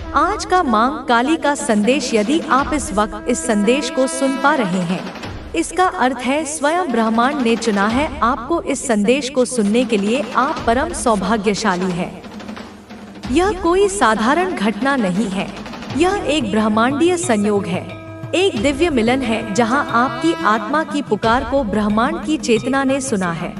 आज का मांग काली का संदेश। यदि आप इस वक्त इस संदेश को सुन पा रहे हैं, इसका अर्थ है स्वयं ब्रह्मांड ने चुना है आपको इस संदेश को सुनने के लिए। आप परम सौभाग्यशाली हैं। यह कोई साधारण घटना नहीं है, यह एक ब्रह्मांडीय संयोग है, एक दिव्य मिलन है जहां आपकी आत्मा की पुकार को ब्रह्मांड की चेतना ने सुना है।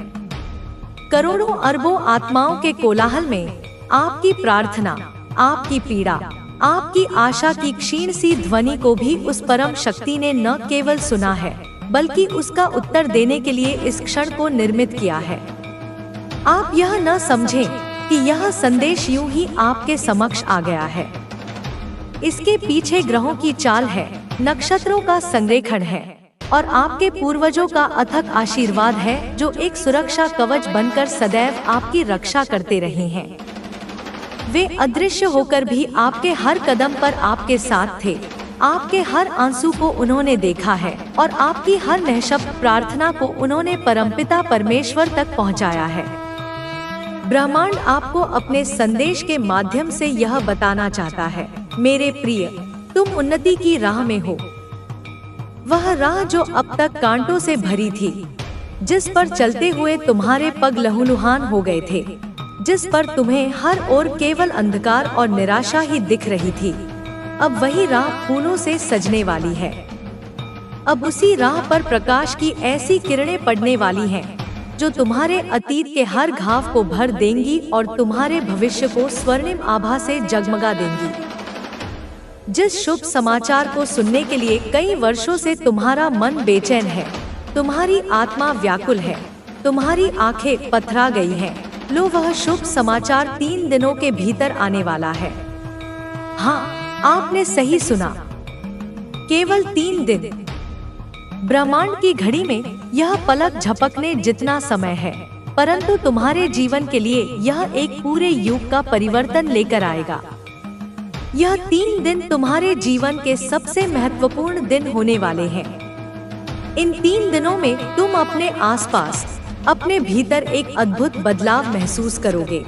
करोड़ों अरबों आत्माओं के कोलाहल में आपकी प्रार्थना, आपकी पीड़ा, आपकी आशा की क्षीण सी ध्वनि को भी उस परम शक्ति ने न केवल सुना है, बल्कि उसका उत्तर देने के लिए इस क्षण को निर्मित किया है। आप यह न समझें कि यह संदेश यूं ही आपके समक्ष आ गया है। इसके पीछे ग्रहों की चाल है, नक्षत्रों का संरेखण है और आपके पूर्वजों का अथक आशीर्वाद है, जो एक सुरक्षा कवच बनकर सदैव आपकी रक्षा करते रहे हैं। वे अदृश्य होकर भी आपके हर कदम पर आपके साथ थे। आपके हर आंसू को उन्होंने देखा है और आपकी हर निःशब्द प्रार्थना को उन्होंने परमपिता परमेश्वर तक पहुंचाया है। ब्रह्मांड आपको अपने संदेश के माध्यम से यह बताना चाहता है, मेरे प्रिय, तुम उन्नति की राह में हो। वह राह जो अब तक कांटों से भरी थी, जिस पर चलते हुए तुम्हारे पग लहूलुहान हो गए थे, जिस पर तुम्हें हर ओर केवल अंधकार और निराशा ही दिख रही थी, अब वही राह फूलों से सजने वाली है। अब उसी राह पर प्रकाश की ऐसी किरणें पड़ने वाली हैं, जो तुम्हारे अतीत के हर घाव को भर देंगी और तुम्हारे भविष्य को स्वर्णिम आभा से जगमगा देंगी। जिस शुभ समाचार को सुनने के लिए कई वर्षों से तुम्हारा मन बेचैन है, तुम्हारी आत्मा व्याकुल है, तुम्हारी आंखें पथरा गई हैं, लो वह शुभ समाचार 3 दिनों के भीतर आने वाला है। हाँ, आपने सही सुना, केवल 3 दिन। ब्रह्मांड की घड़ी में यह पलक झपकने जितना समय है, परंतु तुम्हारे जीवन के लिए यह एक पूरे युग का परिवर्तन लेकर आएगा। यह 3 दिन तुम्हारे जीवन के सबसे महत्वपूर्ण दिन होने वाले हैं। इन 3 दिनों में तुम अपने आसपास, अपने भीतर एक अद्भुत बदलाव महसूस करोगे।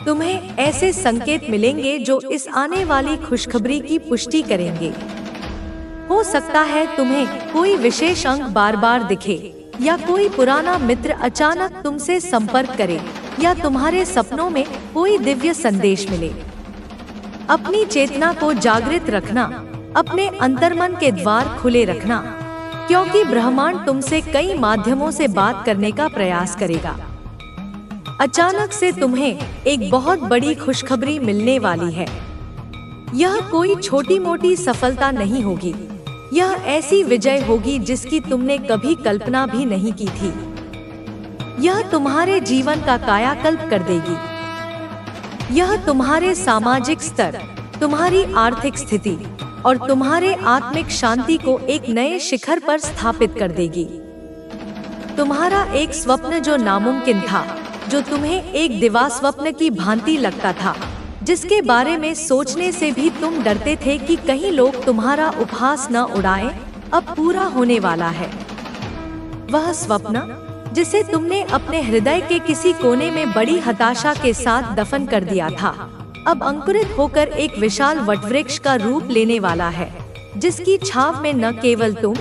तुम्हें ऐसे संकेत मिलेंगे जो इस आने वाली खुशखबरी की पुष्टि करेंगे। हो सकता है तुम्हें कोई विशेष अंक बार बार दिखे, या कोई पुराना मित्र अचानक तुमसे संपर्क करे, या तुम्हारे सपनों में कोई दिव्य संदेश मिले। अपनी चेतना को जागृत रखना, अपने अंतर्मन के द्वार खुले रखना, क्योंकि ब्रह्मांड तुमसे कई माध्यमों से बात करने का प्रयास करेगा। अचानक से तुम्हें एक बहुत बड़ी खुशखबरी मिलने वाली है। यह कोई छोटी मोटी सफलता नहीं होगी, यह ऐसी विजय होगी जिसकी तुमने कभी कल्पना भी नहीं की थी। यह तुम्हारे जीवन का कायाकल्प कर देगी। यह तुम्हारे सामाजिक स्तर, तुम्हारी आर्थिक स्थिति और तुम्हारे आत्मिक शांति को एक नए शिखर पर स्थापित कर देगी। तुम्हारा एक स्वप्न जो नामुमकिन था, जो तुम्हें एक दिवास्वप्न की भांति लगता था, जिसके बारे में सोचने से भी तुम डरते थे कि कहीं लोग तुम्हारा उपहास न उड़ाएं, अब पूरा होने वाला है। वह स्वप्न जिसे तुमने अपने हृदय के किसी कोने में बड़ी हताशा के साथ दफन कर दिया था, अब अंकुरित होकर एक विशाल वटवृक्ष का रूप लेने वाला है, जिसकी छाव में न केवल तुम,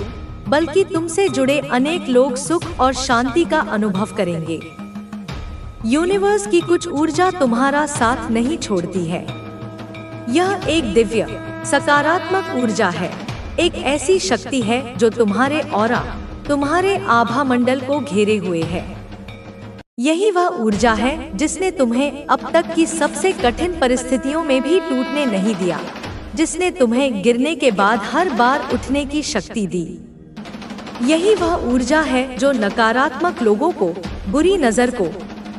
बल्कि तुमसे जुड़े अनेक लोग सुख और शांति का अनुभव करेंगे। यूनिवर्स की कुछ ऊर्जा तुम्हारा साथ नहीं छोड़ती है। यह एक दिव्य, सकारात्मक ऊर्जा है, एक ऐसी शक्ति है जो तुम्हारे ऑरा, तुम्हारे आभा मंडल को घेरे हुए है। यही वह ऊर्जा है जिसने तुम्हें अब तक की सबसे कठिन परिस्थितियों में भी टूटने नहीं दिया, जिसने तुम्हें गिरने के बाद हर बार उठने की शक्ति दी। यही वह ऊर्जा है जो नकारात्मक लोगों को, बुरी नजर को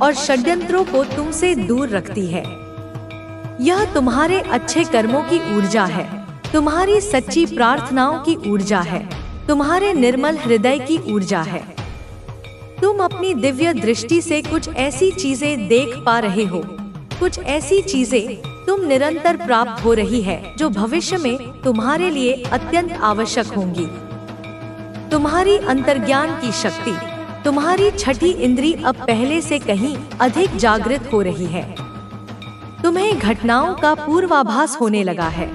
और षड्यंत्रों को तुमसे दूर रखती है। यह तुम्हारे अच्छे कर्मों की ऊर्जा है, तुम्हारी सच्ची प्रार्थनाओं की ऊर्जा है, तुम्हारे निर्मल हृदय की ऊर्जा है। तुम अपनी दिव्य दृष्टि से कुछ ऐसी चीजें देख पा रहे हो, कुछ ऐसी चीजें तुम निरंतर प्राप्त हो रही है जो भविष्य में तुम्हारे लिए अत्यंत आवश्यक होंगी। तुम्हारी अंतर्ज्ञान की शक्ति, तुम्हारी छठी इंद्री अब पहले से कहीं अधिक जागृत हो रही है। तुम्हें घटनाओं का पूर्वाभास होने लगा है।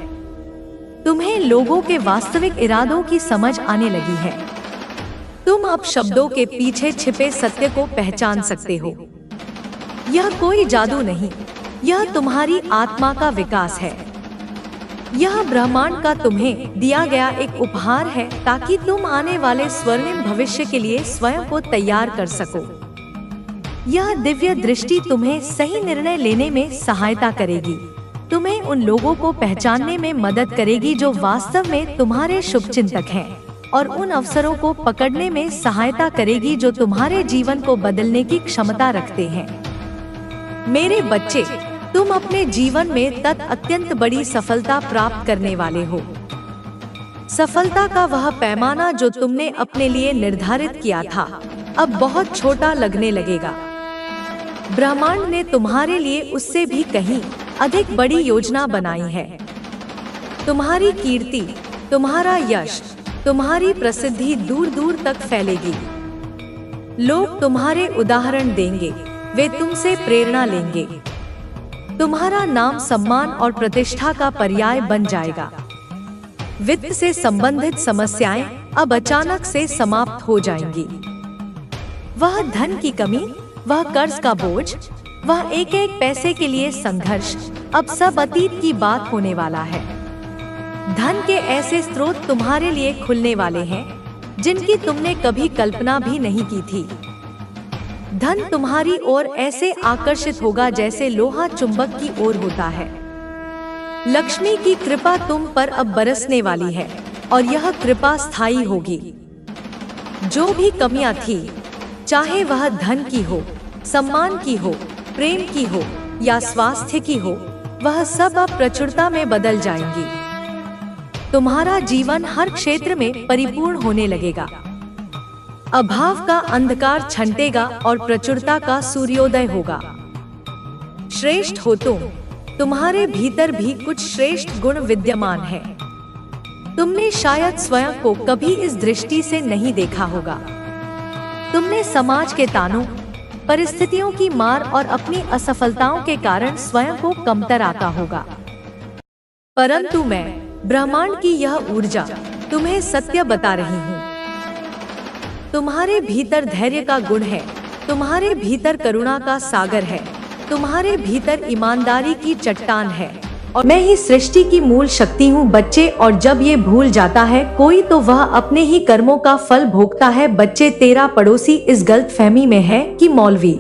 तुम्हें लोगों के वास्तविक इरादों की समझ आने लगी है। तुम अब शब्दों के पीछे छिपे सत्य को पहचान सकते हो। यह कोई जादू नहीं, यह तुम्हारी आत्मा का विकास है। यह ब्रह्मांड का तुम्हें दिया गया एक उपहार है ताकि तुम आने वाले स्वर्णिम भविष्य के लिए स्वयं को तैयार कर सको। यह दिव्य दृष्टि तुम्हें सही निर्णय लेने में सहायता करेगी, तुम्हें उन लोगों को पहचानने में मदद करेगी जो वास्तव में तुम्हारे शुभचिंतक हैं, और उन अवसरों को पकड़ने में सहायता करेगी जो तुम्हारे जीवन को बदलने की क्षमता रखते हैं। मेरे बच्चे, तुम अपने जीवन में अत्यंत बड़ी सफलता प्राप्त करने वाले हो। सफलता का वह पैमाना जो तुमने अपने लिए निर्धारित किया था, अब बहुत छोटा लगने लगेगा। ब्रह्मांड ने तुम्हारे लिए उससे भी कहीं अधिक बड़ी योजना बनाई है। तुम्हारी कीर्ति, तुम्हारा यश, तुम्हारी प्रसिद्धि दूर दूर तक फैलेगी। लोग तुम्हारे उदाहरण देंगे, वे तुमसे प्रेरणा लेंगे। तुम्हारा नाम सम्मान और प्रतिष्ठा का पर्याय बन जाएगा। वित्त से संबंधित समस्याएं अब अचानक से समाप्त हो जाएंगी। वह धन की कमी, वह कर्ज का बोझ, वह एक एक पैसे के लिए संघर्ष, अब सब अतीत की बात होने वाला है। धन के ऐसे स्रोत तुम्हारे लिए खुलने वाले हैं जिनकी तुमने कभी कल्पना भी नहीं की थी। धन तुम्हारी ओर ऐसे आकर्षित होगा जैसे लोहा चुंबक की ओर होता है। लक्ष्मी की कृपा तुम पर अब बरसने वाली है और यह कृपा स्थायी होगी। जो भी कमियां थी, चाहे वह धन की हो, सम्मान की हो, प्रेम की हो या स्वास्थ्य की हो, वह सब अब प्रचुरता में बदल जाएंगी। तुम्हारा जीवन हर क्षेत्र में परिपूर्ण होने लगेगा। अभाव का अंधकार छंटेगा और प्रचुरता का सूर्योदय होगा। श्रेष्ठ हो तुम्हारे भीतर भी कुछ श्रेष्ठ गुण विद्यमान है। तुमने शायद स्वयं को कभी इस दृष्टि से नहीं देखा होगा। तुमने समाज के तानों, परिस्थितियों की मार और अपनी असफलताओं के कारण स्वयं को कमतर आता होगा। परंतु मैं, ब्रह्मांड की यह ऊर्जा, तुम्हें सत्य बता रही हूँ। तुम्हारे भीतर धैर्य का गुण है, तुम्हारे भीतर करुणा का सागर है, तुम्हारे भीतर ईमानदारी की चट्टान है, और मैं ही सृष्टि की मूल शक्ति हूँ बच्चे। और जब ये भूल जाता है कोई तो वह अपने ही कर्मों का फल भोगता है बच्चे। तेरा पड़ोसी इस गलतफहमी में है कि मौलवी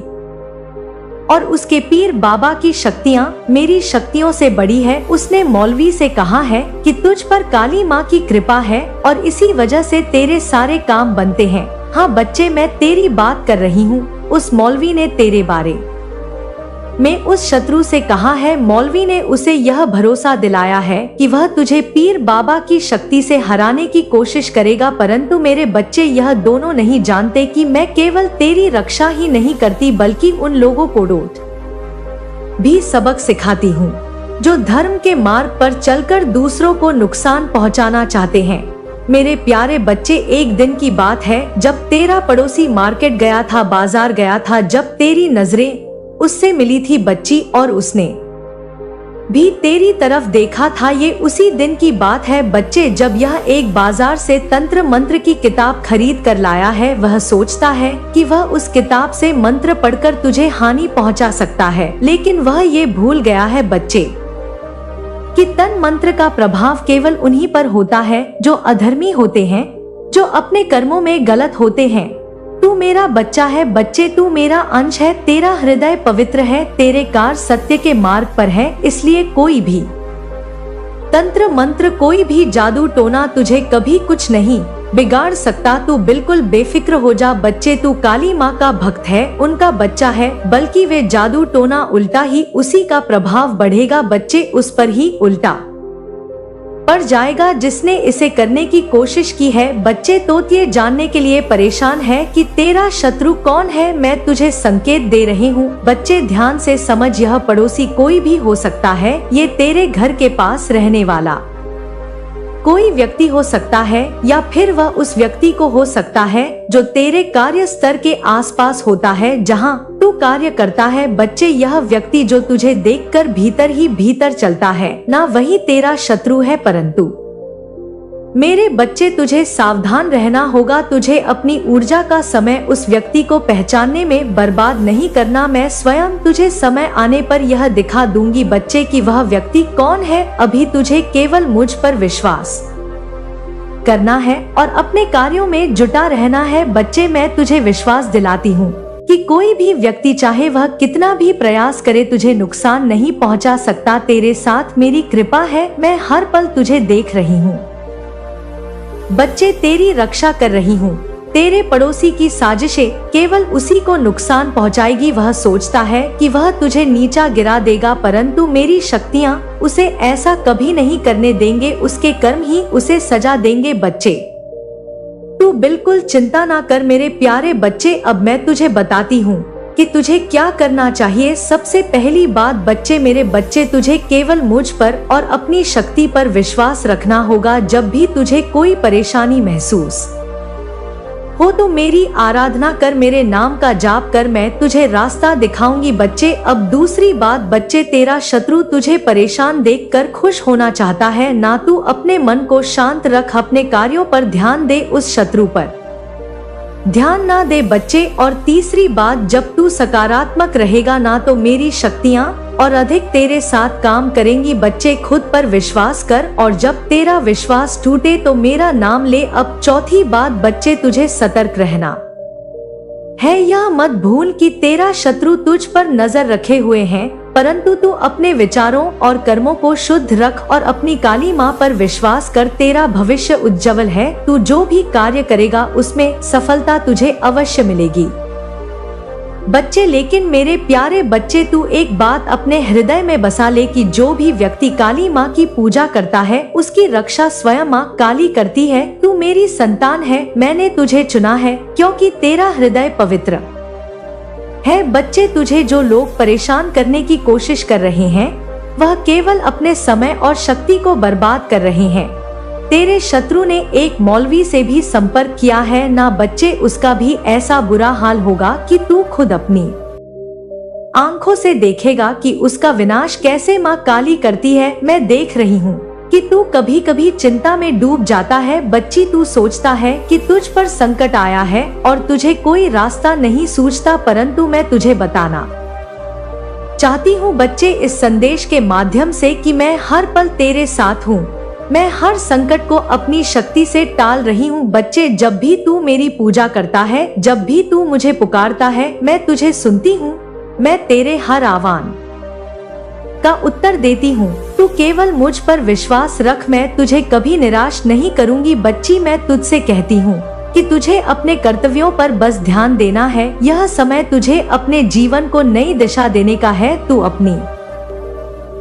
और उसके पीर बाबा की शक्तियाँ मेरी शक्तियों से बड़ी है। उसने मौलवी से कहा है कि तुझ पर काली माँ की कृपा है और इसी वजह से तेरे सारे काम बनते हैं। हाँ बच्चे, मैं तेरी बात कर रही हूँ। उस मौलवी ने तेरे बारे में उस शत्रु से कहा है। मौलवी ने उसे यह भरोसा दिलाया है कि वह तुझे पीर बाबा की शक्ति से हराने की कोशिश करेगा। परंतु मेरे बच्चे, यह दोनों नहीं जानते कि मैं केवल तेरी रक्षा ही नहीं करती बल्कि उन लोगों को डोट भी सबक सिखाती हूँ जो धर्म के मार्ग पर चलकर दूसरों को नुकसान पहुँचाना चाहते हैं। मेरे प्यारे बच्चे, एक दिन की बात है जब तेरा पड़ोसी मार्केट गया था, बाजार गया था, जब तेरी नजरें उससे मिली थी बच्ची और उसने भी तेरी तरफ देखा था। ये उसी दिन की बात है बच्चे जब यह एक बाजार से तंत्र मंत्र की किताब खरीद कर लाया है। वह सोचता है कि वह उस किताब से मंत्र पढ़कर तुझे हानि पहुंचा सकता है, लेकिन वह ये भूल गया है बच्चे कि तन मंत्र का प्रभाव केवल उन्हीं पर होता है जो अधर्मी होते हैं, जो अपने कर्मों में गलत होते हैं। तू मेरा बच्चा है बच्चे, तू मेरा अंश है, तेरा हृदय पवित्र है, तेरे कार्य सत्य के मार्ग पर है। इसलिए कोई भी तंत्र मंत्र, कोई भी जादू टोना तुझे कभी कुछ नहीं बिगाड़ सकता। तू बिल्कुल बेफिक्र हो जा बच्चे, तू काली माँ का भक्त है, उनका बच्चा है, बल्कि वे जादू टोना उल्टा ही उसी का प्रभाव बढ़ेगा बच्चे, उस पर ही उल्टा पड़ जाएगा जिसने इसे करने की कोशिश की है। बच्चे, तो ये जानने के लिए परेशान है कि तेरा शत्रु कौन है। मैं तुझे संकेत दे रही हूँ बच्चे, ध्यान से समझ। यह पड़ोसी कोई भी हो सकता है, ये तेरे घर के पास रहने वाला कोई व्यक्ति हो सकता है या फिर वह उस व्यक्ति को हो सकता है जो तेरे कार्य स्तर के आसपास होता है जहां तू कार्य करता है। बच्चे, यह व्यक्ति जो तुझे देखकर भीतर ही भीतर चलता है ना वही तेरा शत्रु है, परंतु मेरे बच्चे तुझे सावधान रहना होगा। तुझे अपनी ऊर्जा का समय उस व्यक्ति को पहचानने में बर्बाद नहीं करना। मैं स्वयं तुझे समय आने पर यह दिखा दूंगी बच्चे कि वह व्यक्ति कौन है। अभी तुझे केवल मुझ पर विश्वास करना है और अपने कार्यों में जुटा रहना है। बच्चे, मैं तुझे विश्वास दिलाती हूँ कि कोई भी व्यक्ति चाहे वह कितना भी प्रयास करे तुझे नुकसान नहीं पहुँचा सकता। तेरे साथ मेरी कृपा है, मैं हर पल तुझे देख रही हूँ। बच्चे, तेरी रक्षा कर रही हूँ। तेरे पड़ोसी की साजिशें केवल उसी को नुकसान पहुँचाएगी। वह सोचता है कि वह तुझे नीचा गिरा देगा, परंतु मेरी शक्तियाँ उसे ऐसा कभी नहीं करने देंगे। उसके कर्म ही उसे सजा देंगे। बच्चे, तू बिल्कुल चिंता ना कर मेरे प्यारे बच्चे। अब मैं तुझे बताती हूँ कि तुझे क्या करना चाहिए। सबसे पहली बात बच्चे, मेरे बच्चे, तुझे केवल मुझ पर और अपनी शक्ति पर विश्वास रखना होगा। जब भी तुझे कोई परेशानी महसूस हो तो मेरी आराधना कर, मेरे नाम का जाप कर, मैं तुझे रास्ता दिखाऊंगी। बच्चे, अब दूसरी बात बच्चे, तेरा शत्रु तुझे परेशान देखकर खुश होना चाहता है ना। तू अपने मन को शांत रख, अपने कार्यों पर ध्यान दे, उस शत्रु पर ध्यान ना दे बच्चे। और तीसरी बात, जब तू सकारात्मक रहेगा ना तो मेरी शक्तियाँ और अधिक तेरे साथ काम करेंगी। बच्चे, खुद पर विश्वास कर और जब तेरा विश्वास टूटे तो मेरा नाम ले। अब चौथी बात बच्चे, तुझे सतर्क रहना है। यह मत भूल कि तेरा शत्रु तुझ पर नजर रखे हुए हैं, परंतु तू अपने विचारों और कर्मों को शुद्ध रख और अपनी काली माँ पर विश्वास कर। तेरा भविष्य उज्जवल है। तू जो भी कार्य करेगा उसमें सफलता तुझे अवश्य मिलेगी। बच्चे, लेकिन मेरे प्यारे बच्चे, तू एक बात अपने हृदय में बसा ले कि जो भी व्यक्ति काली माँ की पूजा करता है उसकी रक्षा स्वयं माँ काली करती है। तू मेरी संतान है, मैंने तुझे चुना है क्योंकि तेरा हृदय पवित्र है। बच्चे, तुझे जो लोग परेशान करने की कोशिश कर रहे हैं वह केवल अपने समय और शक्ति को बर्बाद कर रहे हैं। तेरे शत्रु ने एक मौलवी से भी संपर्क किया है ना बच्चे, उसका भी ऐसा बुरा हाल होगा कि तू खुद अपनी आंखों से देखेगा कि उसका विनाश कैसे माँ काली करती है। मैं देख रही हूँ कि तू कभी कभी चिंता में डूब जाता है। बच्ची, तू सोचता है कि तुझ पर संकट आया है और तुझे कोई रास्ता नहीं सूझता, परंतु मैं तुझे बताना चाहती हूँ बच्चे इस संदेश के माध्यम से कि मैं हर पल तेरे साथ हूँ। मैं हर संकट को अपनी शक्ति से टाल रही हूँ। बच्चे, जब भी तू मेरी पूजा करता है, जब भी तू मुझे पुकारता है, मैं तुझे सुनती हूँ। मैं तेरे हर आह्वान का उत्तर देती हूँ। तू केवल मुझ पर विश्वास रख, मैं तुझे कभी निराश नहीं करूँगी। बच्ची, मैं तुझसे कहती हूँ कि तुझे अपने कर्तव्यों पर बस ध्यान देना है। यह समय तुझे अपने जीवन को नई दिशा देने का है। तू अपनी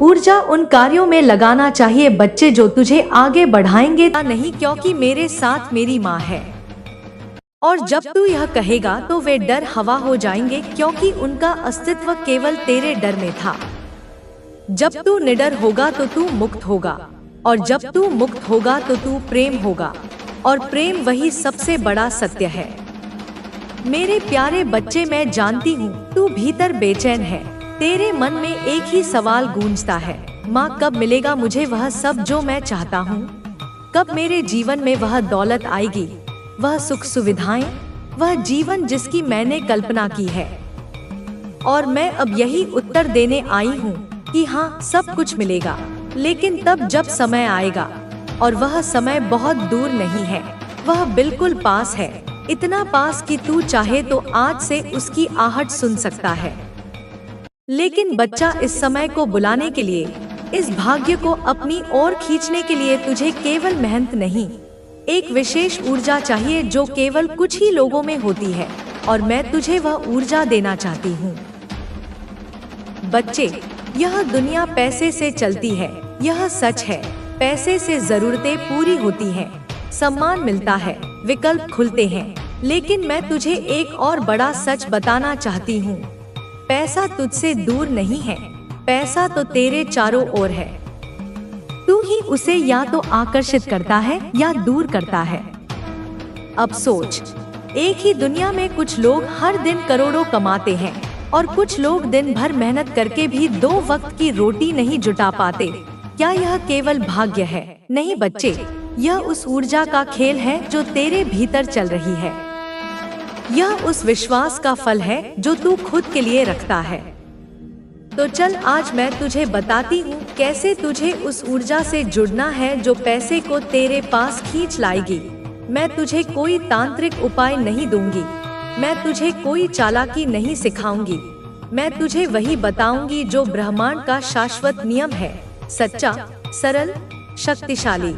ऊर्जा उन कार्यों में लगाना चाहिए बच्चे जो तुझे आगे बढ़ाएंगे, नहीं, क्योंकि मेरे साथ मेरी माँ है। और जब तू यह कहेगा तो वे डर हवा हो जाएंगे, क्योंकि उनका अस्तित्व केवल तेरे डर में था। जब तू निडर होगा तो तू मुक्त होगा, और जब तू मुक्त होगा तो तू प्रेम होगा, और प्रेम वही सबसे बड़ा सत्य है। मेरे प्यारे बच्चे, मैं जानती हूँ तू भीतर बेचैन है। तेरे मन में एक ही सवाल गूंजता है, माँ कब मिलेगा मुझे वह सब जो मैं चाहता हूँ? कब मेरे जीवन में वह दौलत आएगी, वह सुख सुविधाएं, वह जीवन जिसकी मैंने कल्पना की है? और मैं अब यही उत्तर देने आई हूँ कि हाँ, सब कुछ मिलेगा, लेकिन तब जब समय आएगा। और वह समय बहुत दूर नहीं है, वह बिल्कुल पास है। इतना पास कि तू चाहे तो आज से उसकी आहट सुन सकता है। लेकिन बच्चा, इस समय को बुलाने के लिए, इस भाग्य को अपनी ओर खींचने के लिए तुझे केवल मेहनत नहीं, एक विशेष ऊर्जा चाहिए जो केवल कुछ ही लोगों में होती है, और मैं तुझे वह ऊर्जा देना चाहती हूँ। बच्चे, यह दुनिया पैसे से चलती है, यह सच है। पैसे से जरूरतें पूरी होती हैं, सम्मान मिलता है, विकल्प खुलते हैं, लेकिन मैं तुझे एक और बड़ा सच बताना चाहती हूँ। पैसा तुझसे दूर नहीं है, पैसा तो तेरे चारों ओर है। तू ही उसे या तो आकर्षित करता है या दूर करता है। अब सोच, एक ही दुनिया में कुछ लोग हर दिन करोड़ों कमाते हैं और कुछ लोग दिन भर मेहनत करके भी 2 वक्त की रोटी नहीं जुटा पाते। क्या यह केवल भाग्य है? नहीं बच्चे, यह उस ऊर्जा का खेल है जो तेरे भीतर चल रही है। यह उस विश्वास का फल है जो तू खुद के लिए रखता है। तो चल, आज मैं तुझे बताती हूँ कैसे तुझे उस ऊर्जा से जुड़ना है जो पैसे को तेरे पास खींच लाएगी। मैं तुझे कोई तांत्रिक उपाय नहीं दूंगी, मैं तुझे कोई चालाकी नहीं सिखाऊंगी। मैं तुझे वही बताऊंगी जो ब्रह्मांड का शाश्वत नियम है, सच्चा, सरल, शक्तिशाली।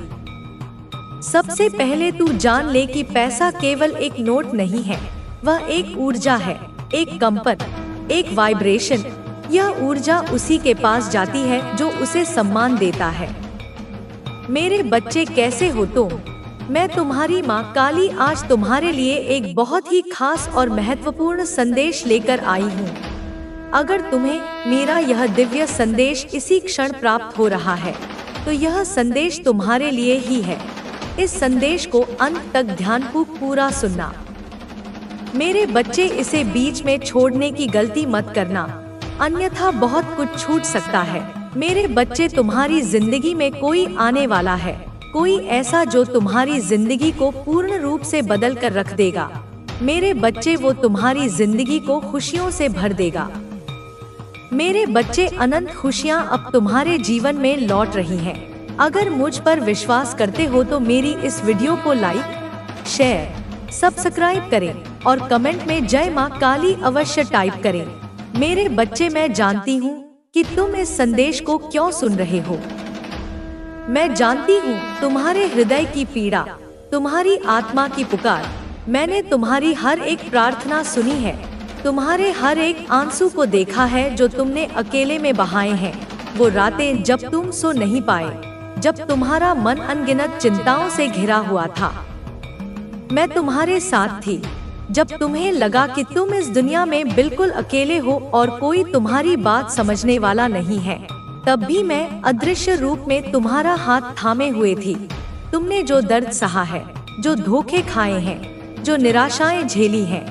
सबसे पहले तू जान ले कि पैसा केवल एक नोट नहीं है, वह एक ऊर्जा है, एक कंपन, एक वाइब्रेशन। यह ऊर्जा उसी के पास जाती है जो उसे सम्मान देता है। मेरे बच्चे, कैसे हो तुम? मैं तुम्हारी माँ काली आज तुम्हारे लिए एक बहुत ही खास और महत्वपूर्ण संदेश लेकर आई हूँ। अगर तुम्हें मेरा यह दिव्य संदेश इसी क्षण प्राप्त हो रहा है तो यह संदेश तुम्हारे लिए ही है। इस संदेश को अंत तक ध्यानपूर्वक पूरा सुनना। मेरे बच्चे, इसे बीच में छोड़ने की गलती मत करना, अन्यथा बहुत कुछ छूट सकता है। मेरे बच्चे, तुम्हारी जिंदगी में कोई आने वाला है, कोई ऐसा जो तुम्हारी जिंदगी को पूर्ण रूप से बदल कर रख देगा। मेरे बच्चे, वो तुम्हारी जिंदगी को खुशियों से भर देगा। मेरे बच्चे, अनंत खुशियाँ अब तुम्हारे जीवन में लौट रही हैं। अगर मुझ पर विश्वास करते हो तो मेरी इस वीडियो को लाइक, शेयर, सब्सक्राइब करें और कमेंट में जय माँ काली अवश्य टाइप करें। मेरे बच्चे, मैं जानती हूँ कि तुम इस संदेश को क्यों सुन रहे हो। मैं जानती हूँ तुम्हारे हृदय की पीड़ा, तुम्हारी आत्मा की पुकार। मैंने तुम्हारी हर एक प्रार्थना सुनी है, तुम्हारे हर एक आंसू को देखा है जो तुमने अकेले में बहाए हैं। वो रातें जब तुम सो नहीं पाए, जब तुम्हारा मन अनगिनत चिंताओं से घिरा हुआ था। मैं तुम्हारे साथ थी जब तुम्हें लगा कि तुम इस दुनिया में बिल्कुल अकेले हो और कोई तुम्हारी बात समझने वाला नहीं है। तब भी मैं अदृश्य रूप में तुम्हारा हाथ थामे हुए थी। तुमने जो दर्द सहा है, जो धोखे खाए हैं, जो निराशाएं झेली हैं,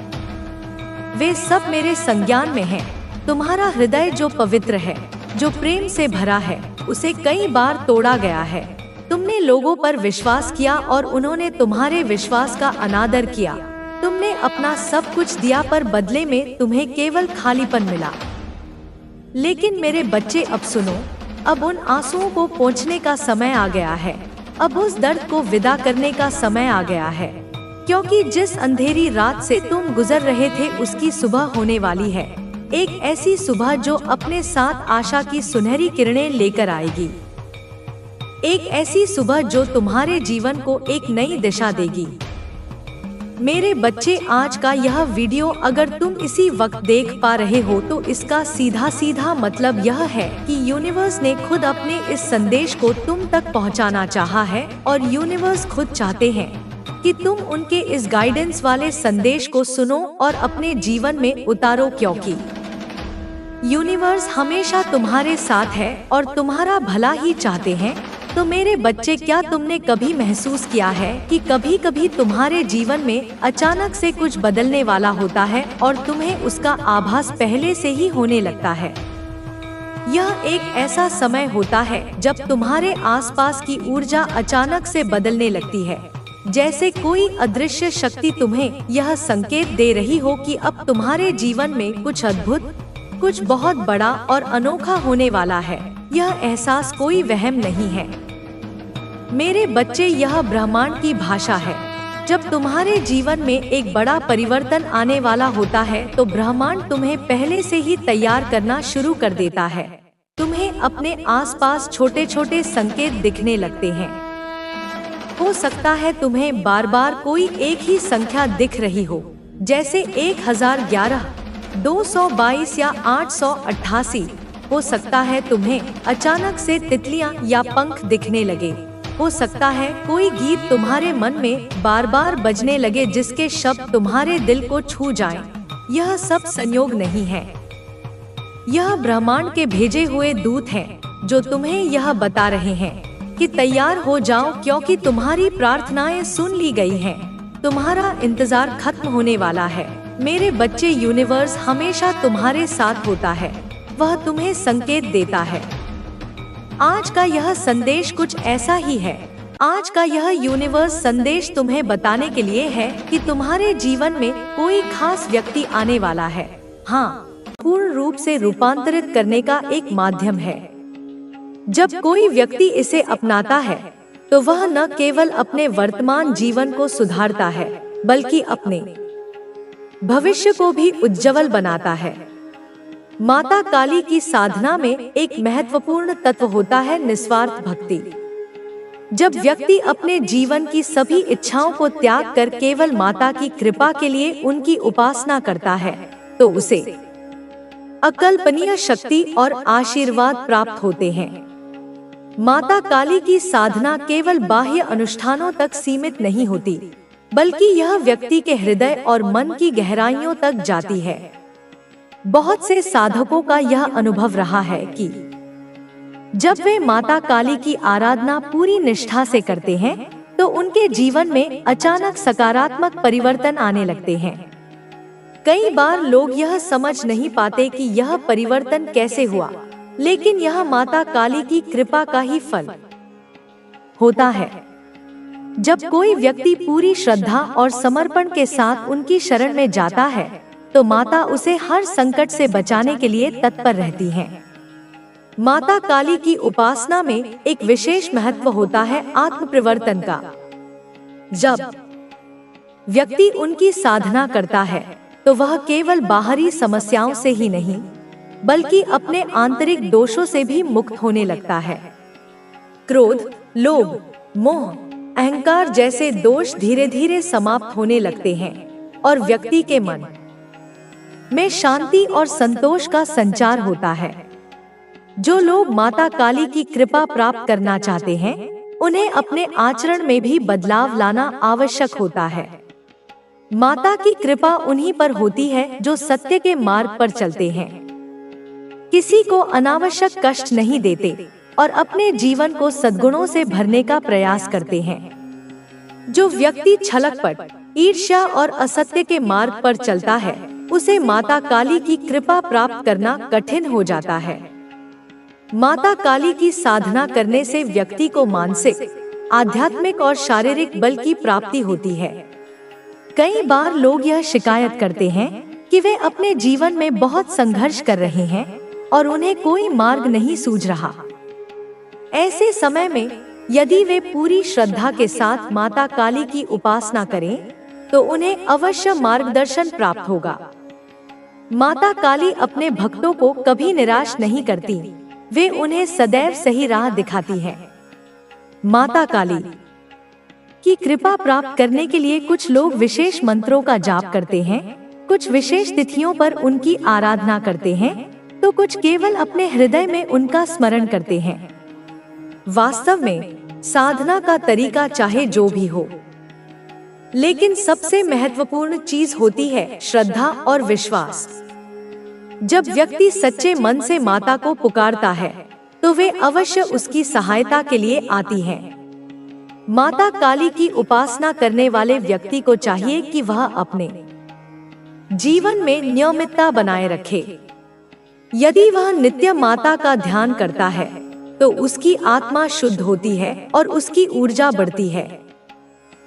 वे सब मेरे संज्ञान में हैं। तुम्हारा हृदय जो पवित्र है, जो प्रेम से भरा है, उसे कई बार तोड़ा गया है। तुमने लोगों पर विश्वास किया और उन्होंने तुम्हारे विश्वास का अनादर किया। तुमने अपना सब कुछ दिया पर बदले में तुम्हें केवल खालीपन मिला। लेकिन मेरे बच्चे, अब सुनो, अब उन आंसुओं को पोंछने का समय आ गया है। अब उस दर्द को विदा करने का समय आ गया है, क्योंकि जिस अंधेरी रात से तुम गुजर रहे थे उसकी सुबह होने वाली है। एक ऐसी सुबह जो अपने साथ आशा की सुनहरी किरणें लेकर आएगी। एक ऐसी सुबह जो तुम्हारे जीवन को एक नई दिशा देगी। मेरे बच्चे, आज का यह वीडियो अगर तुम इसी वक्त देख पा रहे हो तो इसका सीधा सीधा मतलब यह है कि यूनिवर्स ने खुद अपने इस संदेश को तुम तक पहुंचाना चाहा है और यूनिवर्स खुद चाहते हैं कि तुम उनके इस गाइडेंस वाले संदेश को सुनो और अपने जीवन में उतारो, क्योंकि यूनिवर्स हमेशा तुम्हारे साथ है और तुम्हारा भला ही चाहते हैं। तो मेरे बच्चे, क्या तुमने कभी महसूस किया है कि कभी कभी तुम्हारे जीवन में अचानक से कुछ बदलने वाला होता है और तुम्हें उसका आभास पहले से ही होने लगता है? यह एक ऐसा समय होता है जब तुम्हारे आसपास की ऊर्जा अचानक से बदलने लगती है, जैसे कोई अदृश्य शक्ति तुम्हें यह संकेत दे रही हो कि अब तुम्हारे जीवन में कुछ अद्भुत, कुछ बहुत बड़ा और अनोखा होने वाला है। यह एहसास कोई वहम नहीं है मेरे बच्चे, यह ब्रह्मांड की भाषा है। जब तुम्हारे जीवन में एक बड़ा परिवर्तन आने वाला होता है तो ब्रह्मांड तुम्हें पहले से ही तैयार करना शुरू कर देता है। तुम्हें अपने आसपास छोटे छोटे संकेत दिखने लगते हैं। हो सकता है तुम्हें बार बार कोई एक ही संख्या दिख रही हो, जैसे 1011, 222 या 888। हो सकता है तुम्हें अचानक से तितलियां या पंख दिखने लगे। हो सकता है कोई गीत तुम्हारे मन में बार बार बजने लगे जिसके शब्द तुम्हारे दिल को छू जाएं। यह सब संयोग नहीं है, यह ब्रह्मांड के भेजे हुए दूत हैं जो तुम्हें यह बता रहे हैं कि तैयार हो जाओ, क्योंकि तुम्हारी प्रार्थनाएं सुन ली गई हैं। तुम्हारा इंतजार खत्म होने वाला है। मेरे बच्चे, यूनिवर्स हमेशा तुम्हारे साथ होता है। वह तुम्हें संकेत देता है। आज का यह संदेश कुछ ऐसा ही है। आज का यह यूनिवर्स संदेश तुम्हें बताने के लिए है कि तुम्हारे जीवन में कोई खास व्यक्ति आने वाला है। हाँ, पूर्ण रूप से रूपांतरित करने का एक माध्यम है। जब कोई व्यक्ति इसे अपनाता है तो वह न केवल अपने वर्तमान जीवन को सुधारता है, बल्कि अपने भविष्य को भी उज्जवल बनाता है। माता काली की साधना में एक महत्वपूर्ण तत्व होता है निस्वार्थ भक्ति। जब व्यक्ति अपने जीवन की सभी इच्छाओं को त्याग कर केवल माता की कृपा के लिए उनकी उपासना करता है, तो उसे अकल्पनीय शक्ति और आशीर्वाद प्राप्त होते हैं। माता काली की साधना केवल बाह्य अनुष्ठानों तक सीमित नहीं होती, बल्कि यह व्यक्ति के हृदय और मन की गहराइयों तक जाती है। बहुत से साधकों का यह अनुभव रहा है कि जब वे माता काली की आराधना पूरी निष्ठा से करते हैं, तो उनके जीवन में अचानक सकारात्मक परिवर्तन आने लगते हैं। कई बार लोग यह समझ नहीं पाते कि यह परिवर्तन कैसे हुआ, लेकिन यह माता काली की कृपा का ही फल होता है। जब कोई व्यक्ति पूरी श्रद्धा और समर्पण के साथ उनकी शरण में जाता है, तो माता उसे हर संकट से बचाने के लिए तत्पर रहती हैं। माता काली की उपासना में एक विशेष महत्व होता है आत्म परिवर्तन का। जब व्यक्ति उनकी साधना करता है, तो वह केवल बाहरी समस्याओं से ही नहीं, बल्कि अपने आंतरिक दोषों से भी मुक्त होने लगता है। क्रोध, लोभ, मोह, अहंकार जैसे दोष धीरे धीरे समाप्त होने लगते हैं और व्यक्ति के मन में शांति और संतोष का संचार होता है। जो लोग माता काली की कृपा प्राप्त करना चाहते हैं, उन्हें अपने आचरण में भी बदलाव लाना आवश्यक होता है। माता की कृपा उन्हीं पर होती है जो सत्य के मार्ग पर चलते हैं, किसी को अनावश्यक कष्ट नहीं देते और अपने जीवन को सद्गुणों से भरने का प्रयास करते हैं। जो व्यक्ति छलकपट, ईर्ष्या और असत्य के मार्ग पर चलता है, उसे माता काली की कृपा प्राप्त करना कठिन हो जाता है। माता काली की साधना करने से व्यक्ति को मानसिक, आध्यात्मिक और शारीरिक बल की प्राप्ति होती है। कई बार लोग यह शिकायत करते हैं कि वे अपने जीवन में बहुत संघर्ष कर रहे हैं और उन्हें कोई मार्ग नहीं सूझ रहा। ऐसे समय में यदि वे पूरी श्रद्धा के साथ माता काली की उपासना करें, तो उन्हें अवश्य मार्गदर्शन प्राप्त होगा। माता काली अपने भक्तों को कभी निराश नहीं करती, वे उन्हें सदैव सही राह दिखाती हैं। माता काली की कृपा प्राप्त करने के लिए कुछ लोग विशेष मंत्रों का जाप करते हैं, कुछ विशेष तिथियों पर उनकी आराधना करते हैं, तो कुछ केवल अपने हृदय में उनका स्मरण करते हैं। वास्तव में साधना का तरीका चाहे जो भी हो, लेकिन सबसे महत्वपूर्ण चीज होती है श्रद्धा और विश्वास। जब व्यक्ति सच्चे मन से माता को पुकारता है, तो वे अवश्य उसकी सहायता के लिए आती हैं। माता काली की उपासना करने वाले व्यक्ति को चाहिए कि वह अपने जीवन में नियमितता बनाए रखे। यदि वह नित्य माता का ध्यान करता है, तो उसकी आत्मा शुद्ध होती है और उसकी ऊर्जा बढ़ती है।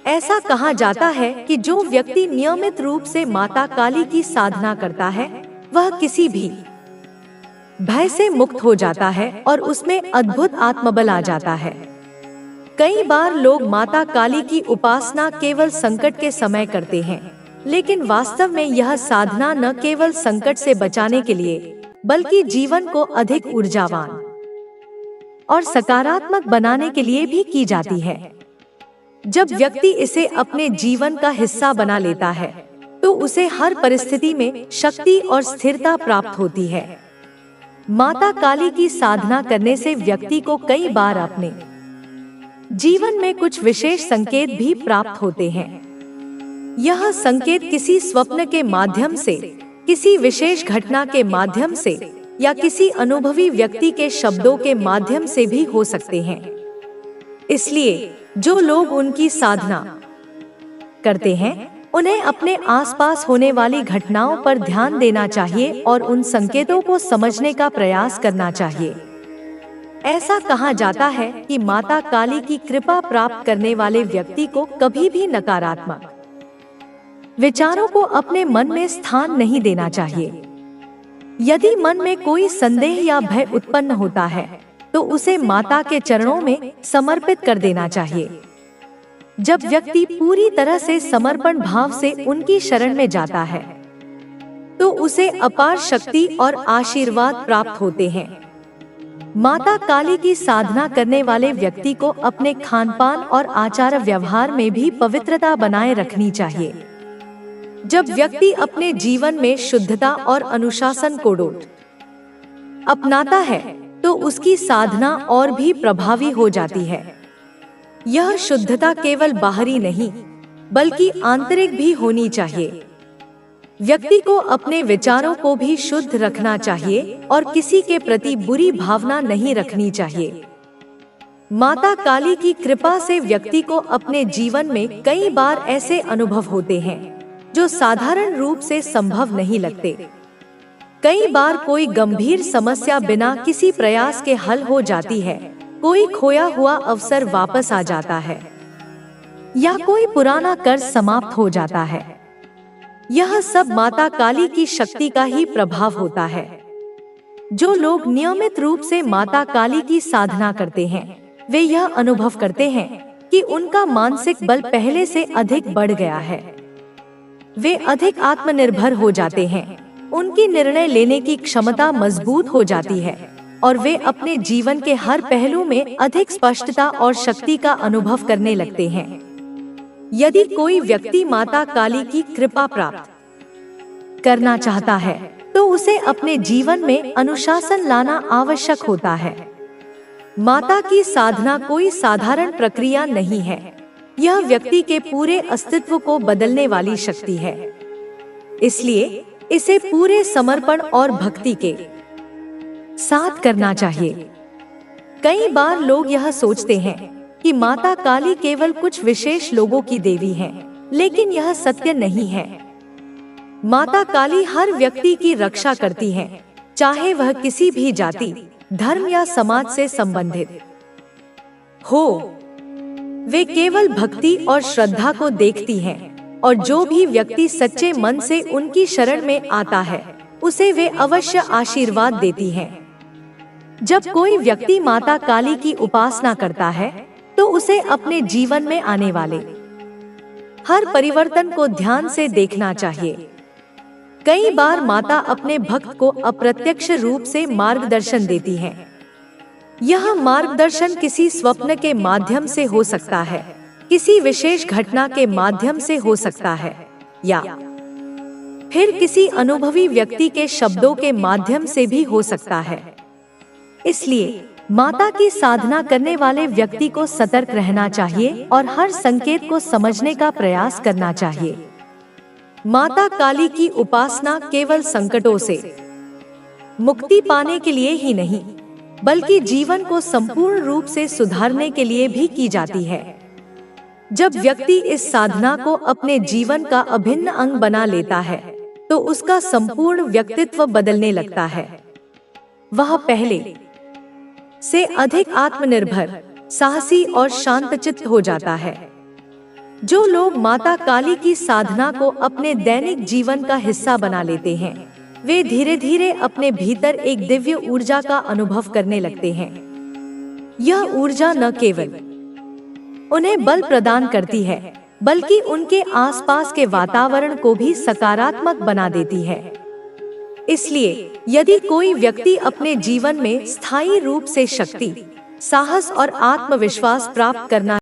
ऐसा कहा जाता है कि जो व्यक्ति नियमित रूप से माता काली की साधना करता है, वह किसी भी भय से मुक्त हो जाता है और उसमें अद्भुत आत्मबल आ जाता है। कई बार लोग माता काली की उपासना केवल संकट के समय करते हैं, लेकिन वास्तव में यह साधना न केवल संकट से बचाने के लिए, बल्कि जीवन को अधिक ऊर्जावान और सकारात्मक बनाने के लिए भी की जाती है। जब व्यक्ति इसे अपने जीवन का हिस्सा बना लेता है, तो उसे हर परिस्थिति में शक्ति और स्थिरता प्राप्त होती है। माता काली की साधना करने से व्यक्ति को कई बार अपने जीवन में कुछ विशेष संकेत भी प्राप्त होते हैं। यह संकेत किसी स्वप्न के माध्यम से, किसी विशेष घटना के माध्यम से या किसी अनुभवी व्यक्ति के शब्दों के माध्यम से भी हो सकते हैं। इसलिए जो लोग उनकी साधना करते हैं उन्हें अपने आसपास होने वाली घटनाओं पर ध्यान देना चाहिए और उन संकेतों को समझने का प्रयास करना चाहिए। ऐसा कहा जाता है कि माता काली की कृपा प्राप्त करने वाले व्यक्ति को कभी भी नकारात्मक विचारों को अपने मन में स्थान नहीं देना चाहिए। यदि मन में कोई संदेह या भय उत्पन्न होता है तो उसे माता के चरणों में समर्पित कर देना चाहिए। जब व्यक्ति पूरी तरह से समर्पण भाव से उनकी शरण में जाता है तो उसे अपार शक्ति और आशीर्वाद प्राप्त होते हैं। माता काली की साधना करने वाले व्यक्ति को अपने खानपान और आचार व्यवहार में भी पवित्रता बनाए रखनी चाहिए। जब व्यक्ति अपने जीवन में शुद्धता और अनुशासन को अपनाता है तो उसकी साधना और भी प्रभावी हो जाती है। यह शुद्धता केवल बाहरी नहीं बल्कि आंतरिक भी होनी चाहिए। व्यक्ति को अपने विचारों को भी शुद्ध रखना चाहिए और किसी के प्रति बुरी भावना नहीं रखनी चाहिए। माता काली की कृपा से व्यक्ति को अपने जीवन में कई बार ऐसे अनुभव होते हैं जो साधारण रूप से संभव नहीं लगते। कई बार कोई गंभीर समस्या बिना किसी प्रयास के हल हो जाती है, कोई खोया हुआ अवसर वापस आ जाता है या कोई पुराना कर्ज समाप्त हो जाता है। यह सब माता काली की शक्ति का ही प्रभाव होता है। जो लोग नियमित रूप से माता काली की साधना करते हैं वे यह अनुभव करते हैं कि उनका मानसिक बल पहले से अधिक बढ़ गया है। वे अधिक आत्मनिर्भर हो जाते हैं, उनकी निर्णय लेने की क्षमता मजबूत हो जाती है और वे अपने जीवन के हर पहलू में अधिक स्पष्टता और शक्ति का अनुभव करने लगते हैं। यदि कोई व्यक्ति माता काली की कृपा प्राप्त करना चाहता है तो उसे अपने जीवन में अनुशासन लाना आवश्यक होता है। माता की साधना कोई साधारण प्रक्रिया नहीं है, यह व्यक्ति के पूरे अस्तित्व को बदलने वाली शक्ति है। इसलिए इसे पूरे समर्पण और भक्ति के साथ करना चाहिए। कई बार लोग यह सोचते हैं कि माता काली केवल कुछ विशेष लोगों की देवी है, लेकिन यह सत्य नहीं है। माता काली हर व्यक्ति की रक्षा करती है, चाहे वह किसी भी जाति, धर्म या समाज से संबंधित हो। वे केवल भक्ति और श्रद्धा को देखती हैं और जो भी व्यक्ति सच्चे मन से उनकी शरण में आता है उसे वे अवश्य आशीर्वाद देती हैं। जब कोई व्यक्ति माता काली की उपासना करता है तो उसे अपने जीवन में आने वाले हर परिवर्तन को ध्यान से देखना चाहिए। कई बार माता अपने भक्त को अप्रत्यक्ष रूप से मार्गदर्शन देती हैं। यह मार्गदर्शन किसी स्वप्न के माध्यम से हो सकता है, किसी विशेष घटना के माध्यम से हो सकता है या फिर किसी अनुभवी व्यक्ति के शब्दों के माध्यम से भी हो सकता है। इसलिए माता की साधना करने वाले व्यक्ति को सतर्क रहना चाहिए और हर संकेत को समझने का प्रयास करना चाहिए। माता काली की उपासना केवल संकटों से मुक्ति पाने के लिए ही नहीं बल्कि जीवन को संपूर्ण रूप से सुधारने के लिए भी की जाती है। जब व्यक्ति इस साधना को अपने जीवन का अभिन्न अंग बना लेता है तो उसका संपूर्ण व्यक्तित्व बदलने लगता है। वह पहले से अधिक आत्मनिर्भर, साहसी और शांतचित्त हो जाता है। जो लोग माता काली की साधना को अपने दैनिक जीवन का हिस्सा बना लेते हैं वे धीरे धीरे अपने भीतर एक दिव्य ऊर्जा का अनुभव करने लगते हैं। यह ऊर्जा न केवल उन्हें बल प्रदान करती है बल्कि उनके आसपास के वातावरण को भी सकारात्मक बना देती है। इसलिए यदि कोई व्यक्ति अपने जीवन में स्थायी रूप से शक्ति, साहस और आत्मविश्वास प्राप्त करना